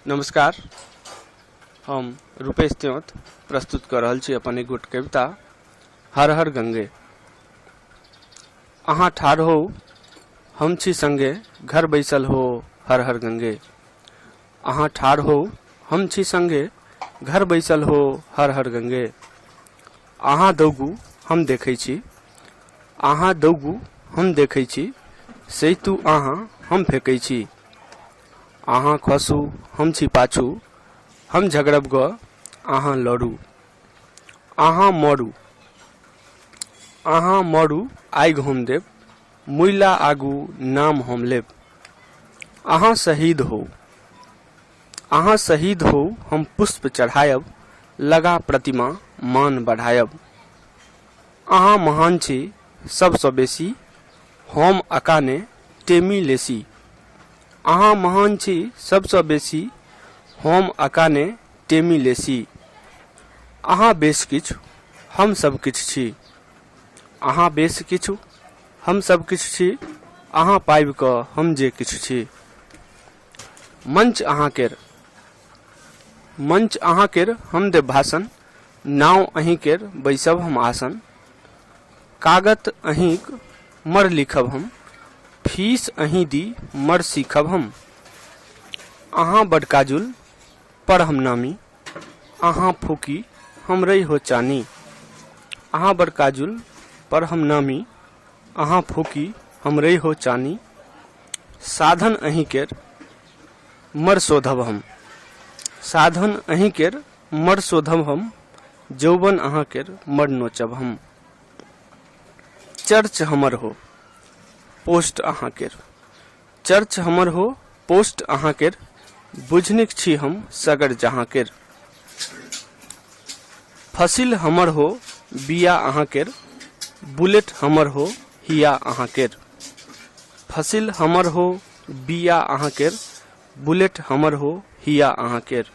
नमस्कार, हम रूपेश त्योत प्रस्तुत कर रहल छी अपन एक गोट कविता हर हर गंगे। अहाँ ठाढ़ हो हम छी संगे, घर बैसल हो हर हर गंगे। अहाँ ठाढ़ हो हम छी संगे, घर बैसल हो हर हर गंगे। अहाँ दौगू हम देखै छी, अहाँ दौगू हम देखै छी, सैतू अहाँ हम फेंकै छी। अहाँ खसू हम छी पाछू, हम झगड़ब ग अहाँ लड़ू। अहाँ मरू, अहाँ मरू आगि हम देब, मुइला आगू नाम हम लेब। अहाँ शहीद हो, अहाँ शहीद हो हम पुष्प चढ़ायब, लगा प्रतिमा मान बढ़ायब। अहाँ महान छी सबसँ बेसी, हम अकाने टेमी लेसी। अहाँ महान छी सबसँ बेसी, हम अकाने टेमी लेसी। अहाँ बेस किछु हम सब किछु छी, अहाँ बेस किछु हम सब किछु छी, अहाँ पाबि कऽ हम जे किछु छी। मंच अहाँ केर हम देब भाषण, नाव अहीं केर बैसब हम आसन। कागत अहींक मर लिखब हम, फीस अहीं दी मर सीखब हम। अहाँ बड़ काजुल पर हम नामी, अहाँ फूकी हम रही हो चानी। अहाँ बड़ काजुल पर हम नामी, अहाँ फूकी हम रही हो चानी। साधन अहीं केर मर शोधब हम, साधन अहीं केर मर शोधब हम, जौवन अहाँ केर मर नोचब हम। चर्च हमर हो पोस्ट अहाँ केर, चर्च हमर हो पोस्ट अहाँ केर, बुझनिक छी हम सगर जहाँ केर। फसिल हमर हो बिया अहाँ केर, बुलेट हमर हो हिया अहाँ केर। फसिल हमर हो बिया अहाँ केर, बुलेट हमर हो हिया अहाँ केर।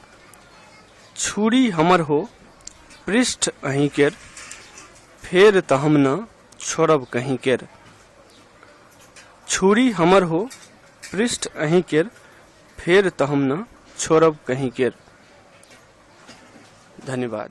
छुरी हमर हो पृष्ठ अहीं केर, फेर त हम न छोड़ब कहीं केर। छुरी हमर हो पृष्ठ अहीं केर, फेर त हम न छोड़ब कहीं केर। धन्यवाद।